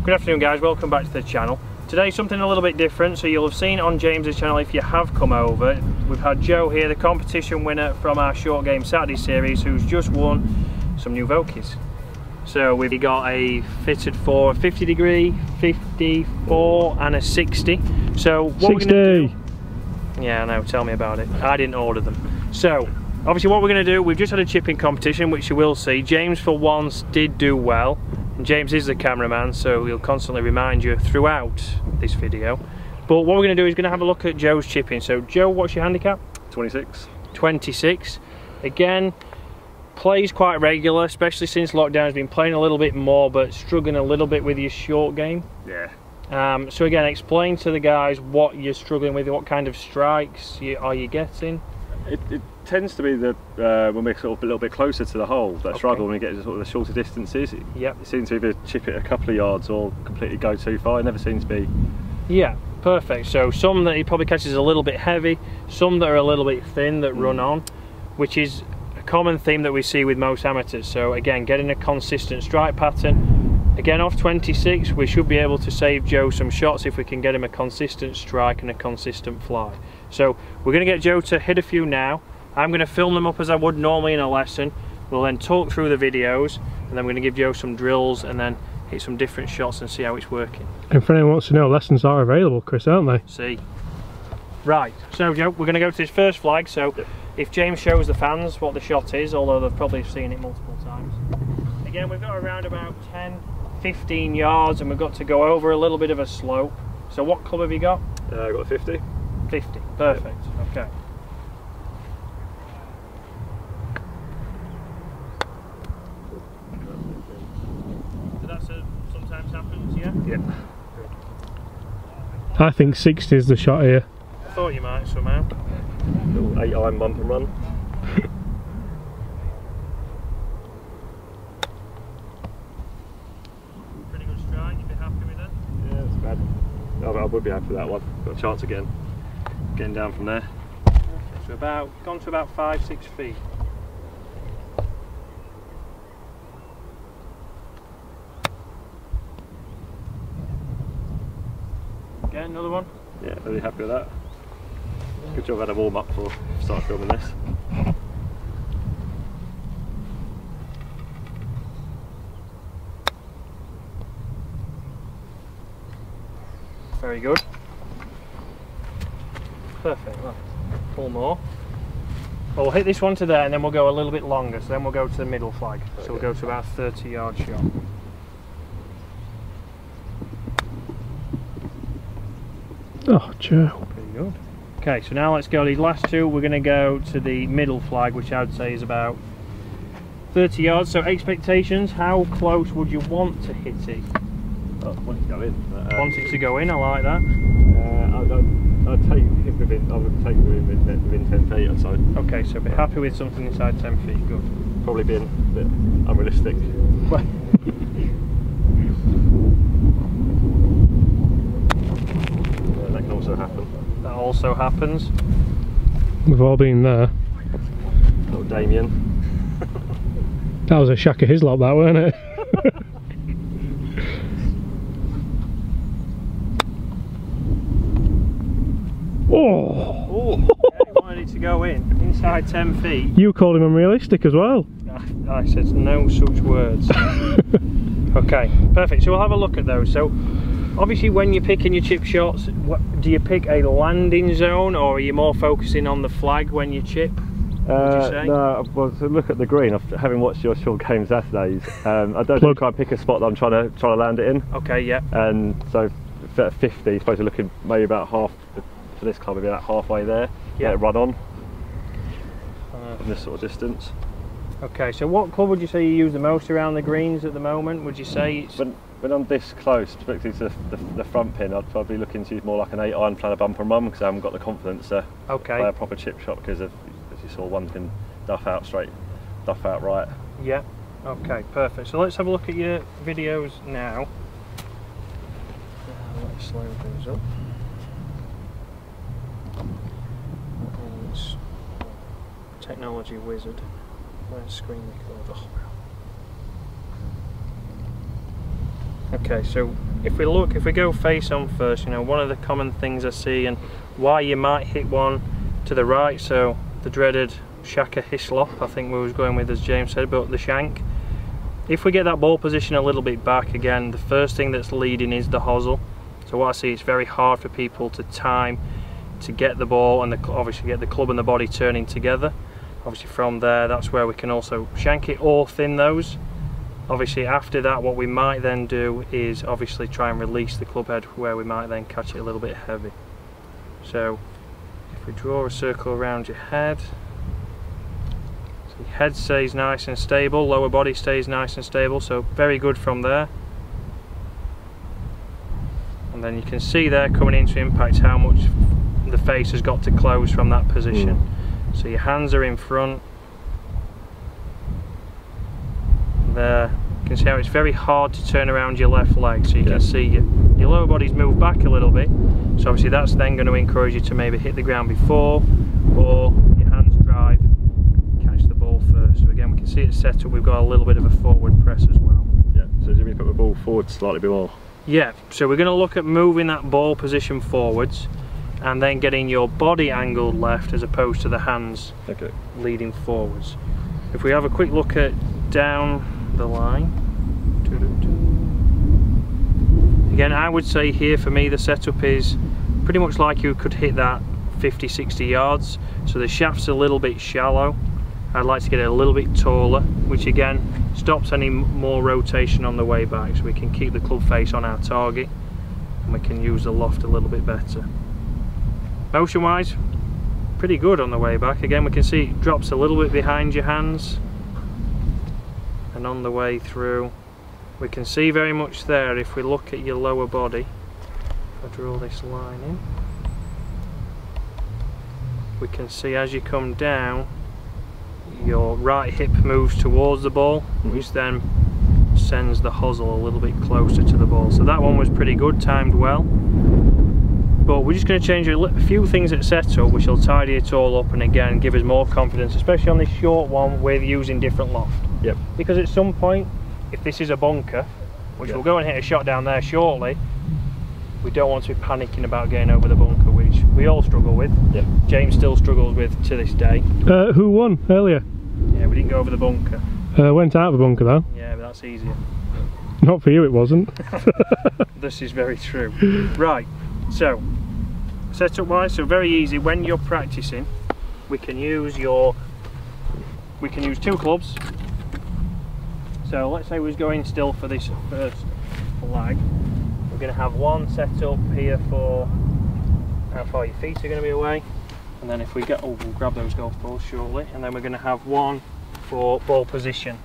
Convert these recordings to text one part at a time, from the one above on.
Good afternoon guys, welcome back to the channel. Today something a little bit different, so you'll have seen on James's channel if you have come over. We've had Joe here, the competition winner from our short game Saturday series, who's just won some new VOKEYs. So we've got a fitted for a 50 degree, 54 and a 60. So what 60. we're going to do... Yeah, I know, tell me about it. I didn't order them. So obviously what we're going to do, we've just had a chipping competition, which you will see. James for once did do well. And James is the cameraman, so he'll constantly remind you throughout this video. But what we're going to do is going to have a look at Joe's chipping. So Joe, what's your handicap? 26. 26. Again, plays quite regular, especially since lockdown. Has been playing a little bit more, but struggling a little bit with your short game. Yeah. So again, explain to the guys what you're struggling with, what kind of strikes are you getting? It tends to be that when we're sort of a little bit closer to the hole, that struggle when we get to sort of the shorter distances. Yep. It seems to either chip it a couple of yards or completely go too far. It never seems to be. Yeah, perfect. So some that he probably catches a little bit heavy, some that are a little bit thin that run on, which is a common theme that we see with most amateurs. So again, getting a consistent strike pattern. Again, off 26, we should be able to save Joe some shots if we can get him a consistent strike and a consistent fly. So we're going to get Joe to hit a few now. I'm going to film them up as I would normally in a lesson. We'll then talk through the videos, and then we're going to give Joe some drills and then hit some different shots and see how it's working. And for anyone who wants to know, lessons are available, Chris, aren't they? See. Right, so Joe, we're going to go to this first flag. So if James shows the fans what the shot is, although they've probably seen it multiple times. Again, we've got around about 10-15 yards, and we've got to go over a little bit of a slope. So what club have you got? I've got a 50. 50, perfect, okay. So that's sometimes happens, yeah? Yeah. I think 60 is the shot here. I thought you might somehow. Little 8-iron bump and run. Pretty good strike, you'd be happy with that? Yeah, that's bad. I would be happy with that one. Got a chance again. Getting down from there. So gone to about 5-6 feet. Again, another one. Yeah, really happy with that. Good job I had a warm up before I start filming this. Very good. Perfect. Well, pull more. Well, we'll hit this one to there, and then we'll go a little bit longer. So then we'll go to the middle flag. So we'll go to about a 30-yard shot. Oh, Joe. Pretty good. Okay, so now let's go these last two. We're going to go to the middle flag, which I would say is about 30 yards. So expectations, how close would you want to hit it? Oh, want it to go in. Want it to go in, I like that. I'd take it within 10 feet or so. Okay, so be happy with something inside 10 feet, good. Probably being a bit unrealistic. Yeah, that can also happen. That also happens. We've all been there. Little Damien. That was a shack of his lot, that, weren't it? Oh! Yeah, he wanted it to go in, inside 10 feet. You called him unrealistic as well. I said no such words. Okay, perfect. So we'll have a look at those. So obviously when you're picking your chip shots, do you pick a landing zone, or are you more focusing on the flag when you chip? Would you say? No, well, to look at the green, having watched your short game Saturdays, I don't try and pick a spot that I'm trying to land it in. Okay, yeah. And so at 50, you're supposed to look maybe about half, for this club, maybe about halfway there, yeah. Let it run on in this sort of distance. Okay, so what club would you say you use the most around the greens at the moment? Would you say it's... When I'm this close, particularly to the front pin, I'd probably look into more like an 8-iron plan a bump and run, because I haven't got the confidence to play a proper chip shot, because as you saw, one can duff out straight, duff out right. Yeah, okay, perfect. So let's have a look at your videos now. Let's slow things up. Technology wizard. Where's screen record? Oh. Okay, so if we go face on first, you know, one of the common things I see and why you might hit one to the right, so the dreaded shaka hislop, I think we was going with, as James said, but the shank. If we get that ball position a little bit back, again, the first thing that's leading is the hosel. So what I see, it's very hard for people to time to get the ball and obviously get the club and the body turning together. Obviously from there, that's where we can also shank it or thin those. Obviously after that, what we might then do is obviously try and release the club head, where we might then catch it a little bit heavy. So if we draw a circle around your head, so your head stays nice and stable, lower body stays nice and stable, so very good from there. And then you can see there coming into impact how much the face has got to close from that position. So your hands are in front. There, you can see how it's very hard to turn around your left leg, so you can see your lower body's moved back a little bit, so obviously that's then going to encourage you to maybe hit the ground before, or your hands drive, catch the ball first. So again, we can see it's set up, we've got a little bit of a forward press as well. Yeah, so do you mean put the ball forward slightly bit more? Yeah, so we're going to look at moving that ball position forwards and then getting your body angled left as opposed to the hands leading forwards. If we have a quick look at down the line, again, I would say here for me the setup is pretty much like you could hit that 50-60 yards. So the shaft's a little bit shallow. I'd like to get it a little bit taller, which again stops any more rotation on the way back, so we can keep the club face on our target and we can use the loft a little bit better. Motion wise, pretty good on the way back. Again, we can see it drops a little bit behind your hands, and on the way through we can see very much there, if we look at your lower body, if I draw this line in, we can see as you come down your right hip moves towards the ball, which then sends the hosel a little bit closer to the ball. So that one was pretty good, timed well. But we're just going to change a few things at setup which will tidy it all up and again give us more confidence, especially on this short one with using different loft. Yep. Because at some point, if this is a bunker, which we'll go and hit a shot down there shortly, we don't want to be panicking about getting over the bunker, which we all struggle with. Yep. James still struggles with to this day. Who won earlier? Yeah, we didn't go over the bunker. Went out of the bunker though. Yeah, but that's easier. Not for you, it wasn't. This is very true. Right, so setup wise, so very easy. When you're practicing, we can use two clubs. So let's say we was going still for this first flag. We're going to have one set up here for how far your feet are going to be away, and then if we get, we'll grab those golf balls shortly, and then we're going to have one for ball position.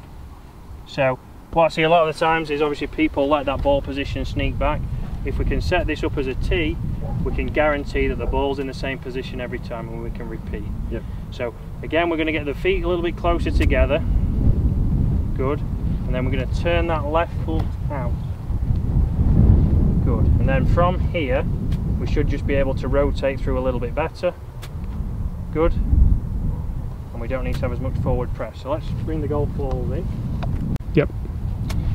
So what I see a lot of the times is obviously people let that ball position sneak back. If we can set this up as a tee, we can guarantee that the ball's in the same position every time and we can repeat. Yep. So again, we're going to get the feet a little bit closer together. Good. And then we're going to turn that left foot out. Good. And then from here, we should just be able to rotate through a little bit better. Good. And we don't need to have as much forward press. So let's bring the golf balls in. Yep.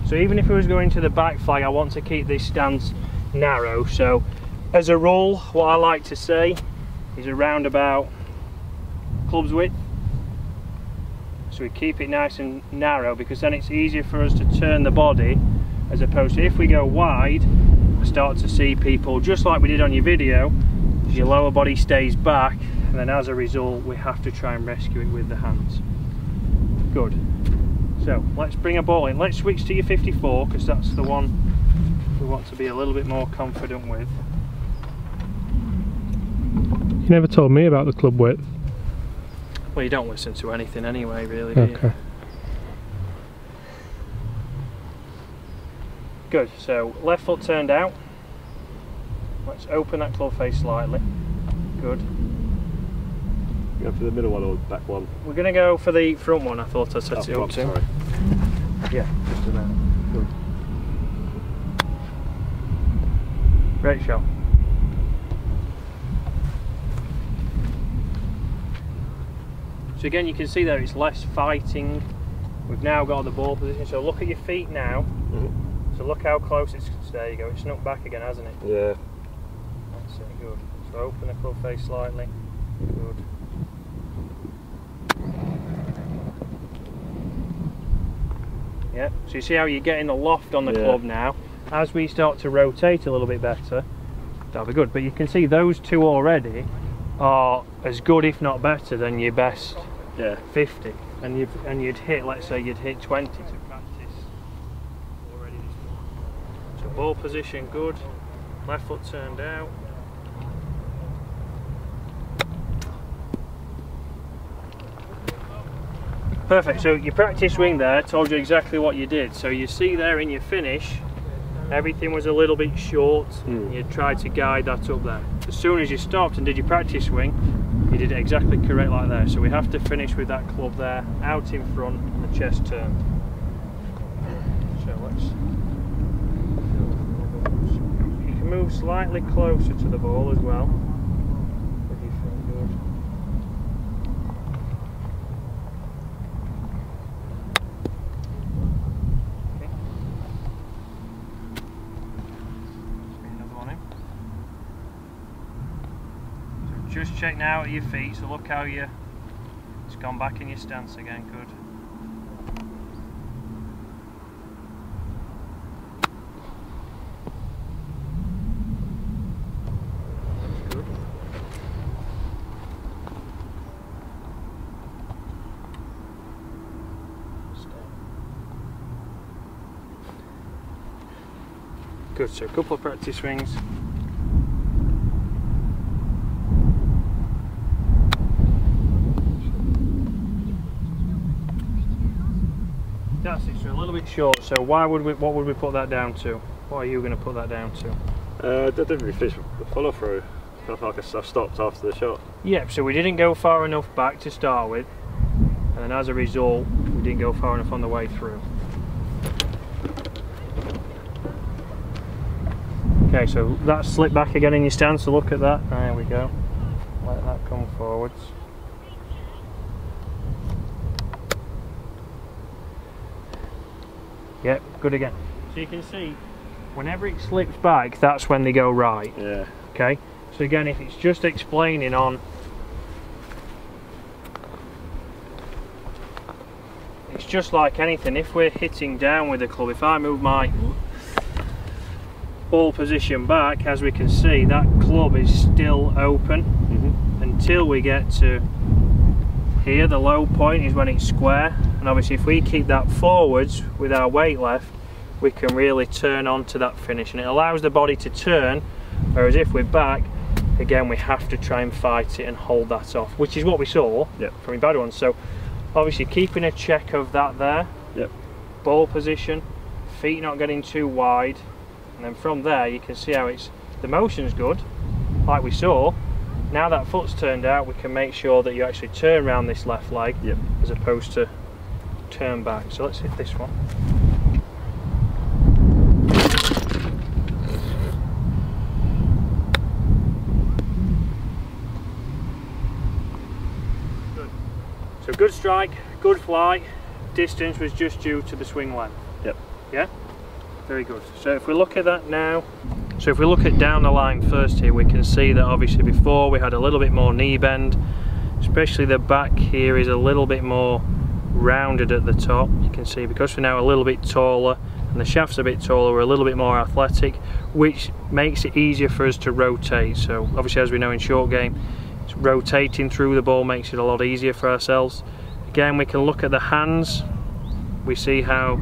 So even if we was going to the back flag, I want to keep this stance narrow. So as a rule, what I like to say is around about club's width. So we keep it nice and narrow, because then it's easier for us to turn the body, as opposed to if we go wide, I start to see people, just like we did on your video, your lower body stays back, and then as a result we have to try and rescue it with the hands. Good. So let's bring a ball in. Let's switch to your 54, because that's the one we want to be a little bit more confident with. You never told me about the club width. Well, you don't listen to anything anyway, really, do you? Okay. Good, so left foot turned out. Let's open that club face slightly. Good. Go for the middle one or back one? We're going to go for the front one, I thought I set it up to. Sorry. Yeah, just about. Good. Great shot. So again, you can see there it's less fighting. We've now got the ball position, so look at your feet now. So look how close it's, there you go, it's snuck back again, hasn't it? Yeah. That's it, good. So open the club face slightly, good. Yeah, so you see how you're getting the loft on the club now. As we start to rotate a little bit better, that'll be good. But you can see those two already are as good, if not better, than your best 50. And you'd hit, let's say you'd hit 20 to practice already this morning. So ball position good, left foot turned out. Perfect, so your practice swing there told you exactly what you did. So you see there in your finish, everything was a little bit short. You tried to guide that up there. As soon as you stopped and did your practice swing, you did it exactly correct like there. So we have to finish with that club there, out in front, and the chest turned. So you can move slightly closer to the ball as well. If you feel good. Just check now at your feet, so look how it's gone back in your stance again, good. That's good. Good, so a couple of practice swings. That's it, so a little bit short, so what would we put that down to? What are you going to put that down to? I didn't really finish the follow through. I felt like I stopped after the shot. Yep, so we didn't go far enough back to start with, and then as a result we didn't go far enough on the way through. Okay, so that slipped back again in your stance, so look at that, there we go. Let that come forwards. Yep, good again. So you can see, whenever it slips back, that's when they go right. Yeah. Okay, so again, if it's just explaining on, it's just like anything. If we're hitting down with the club, if I move my ball position back, as we can see, that club is still open until we get to here. The low point is when it's square, and obviously if we keep that forwards with our weight left, we can really turn on to that finish, and it allows the body to turn, whereas if we're back, again we have to try and fight it and hold that off, which is what we saw from your bad ones. So obviously keeping a check of that there, ball position, feet not getting too wide, and then from there you can see how the motion's good, like we saw. Now that foot's turned out, we can make sure that you actually turn around this left leg as opposed to turn back. So let's hit this one. Good. So good strike, good flight, distance was just due to the swing length. Yeah? Very good. So if we look at that now, so if we look at down the line first here, we can see that obviously before we had a little bit more knee bend, especially the back here is a little bit more rounded at the top. You can see because we're now a little bit taller and the shaft's a bit taller, we're a little bit more athletic, which makes it easier for us to rotate. So obviously, as we know in short game, rotating through the ball makes it a lot easier for ourselves. Again, we can look at the hands, we see how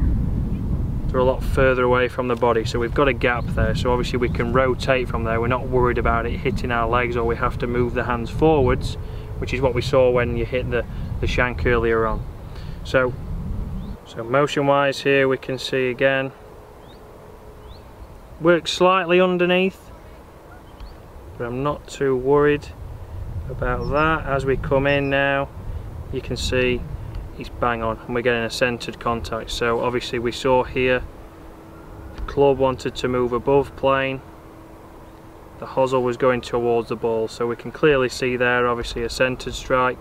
they're a lot further away from the body, so we've got a gap there, so obviously we can rotate from there. We're not worried about it hitting our legs, or we have to move the hands forwards, which is what we saw when you hit the shank earlier on. So motion wise here, we can see again, works slightly underneath, but I'm not too worried about that. As we come in now, you can see he's bang on, and we're getting a centered contact. So obviously we saw here the club wanted to move above plane, the hosel was going towards the ball, so we can clearly see there obviously a centered strike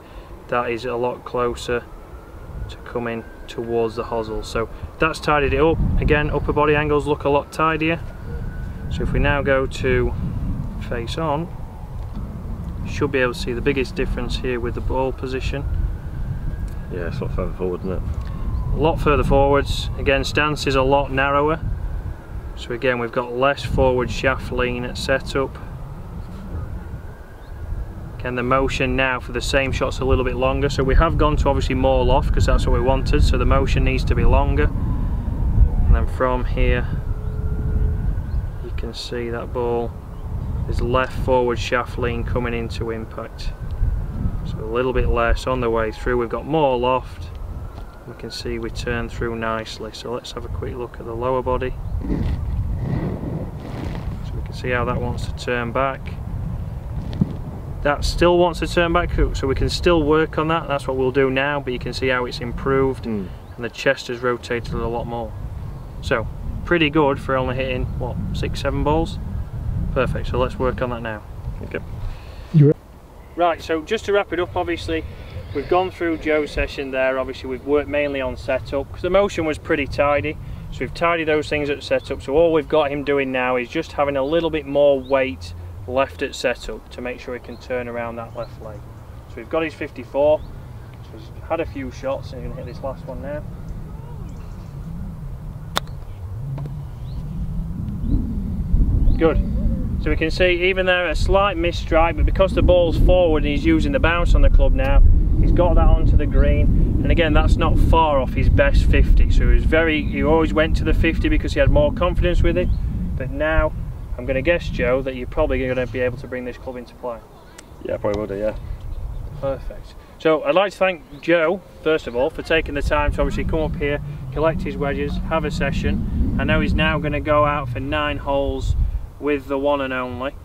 that is a lot closer to coming towards the hosel. So that's tidied it up. Again, upper body angles look a lot tidier. So if we now go to face on, should be able to see the biggest difference here with the ball position. Yeah, it's a lot further forward, isn't it? A lot further forwards. Again, stance is a lot narrower. So again, we've got less forward shaft lean at setup. Again, the motion now for the same shot's a little bit longer. So we have gone to obviously more loft because that's what we wanted. So the motion needs to be longer. And then from here, you can see that ball is left forward shaft lean coming into impact. So a little bit less on the way through. We've got more loft. We can see we turn through nicely. So let's have a quick look at the lower body. So we can see how that wants to turn back. That still wants to turn back, so we can still work on that. That's what we'll do now, but you can see how it's improved and the chest has rotated a lot more. So pretty good for only hitting, what, 6-7 balls? Perfect, so let's work on that now. Okay. Right, so just to wrap it up, obviously we've gone through Joe's session there. Obviously we've worked mainly on setup because the motion was pretty tidy, so we've tidied those things at setup. So all we've got him doing now is just having a little bit more weight left at setup to make sure he can turn around that left leg. So we've got his 54, so he's had a few shots and he's going to hit this last one now. Good. So we can see even there a slight miss strike, but because the ball's forward and he's using the bounce on the club now, he's got that onto the green. And again, that's not far off his best 50. So he always went to the 50 because he had more confidence with it. But now, I'm going to guess, Joe, that you're probably going to be able to bring this club into play. Yeah, probably will do, yeah. Perfect. So I'd like to thank Joe, first of all, for taking the time to obviously come up here, collect his wedges, have a session. I know he's now going to go out for 9 holes with the one and only.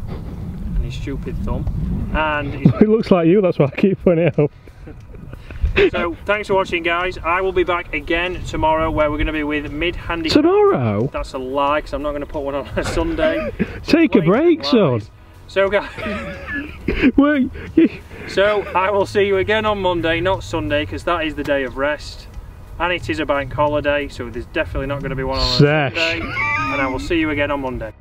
And his stupid thumb. And it looks like you, that's why I keep pointing it out. So thanks for watching, guys. I will be back again tomorrow where we're going to be with mid-handicap. Tomorrow? That's a lie, because I'm not going to put one on a Sunday. Take a break, son. So guys, so I will see you again on Monday, not Sunday, because that is the day of rest. And it is a bank holiday, so there's definitely not going to be one on a Sunday. And I will see you again on Monday.